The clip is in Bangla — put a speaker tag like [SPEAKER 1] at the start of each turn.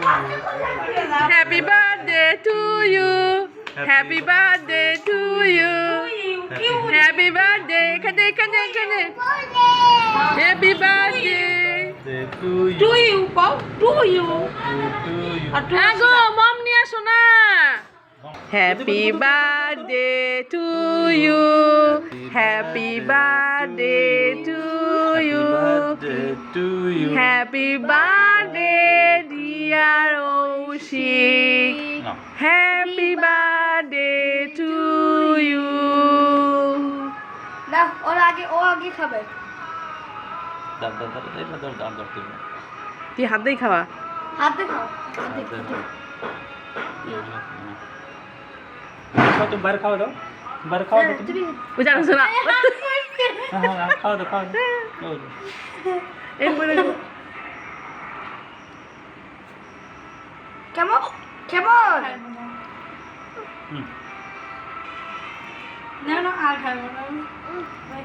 [SPEAKER 1] Happy birthday to you. Happy birthday to you. Happy birthday. Kade. Happy birthday
[SPEAKER 2] to
[SPEAKER 3] To you, Paul. To you.
[SPEAKER 1] আগো মম নিয়ে আসো না happy birthday to you happy birthday to you
[SPEAKER 2] to you.
[SPEAKER 1] Happy birthday dear Oushik
[SPEAKER 2] No.
[SPEAKER 1] Happy birthday to you
[SPEAKER 3] না ও আগে খাবে
[SPEAKER 2] দাও
[SPEAKER 1] তুই হাত দিয়ে খাওয়া
[SPEAKER 3] হাতে খাও
[SPEAKER 2] तुम बाहर खाओ दो बाहर खाओ दो
[SPEAKER 3] তুমি
[SPEAKER 1] ও জানো না
[SPEAKER 2] हाँ खाओ दो
[SPEAKER 1] এরপরে
[SPEAKER 3] কেমন কেমন না আর খাবো না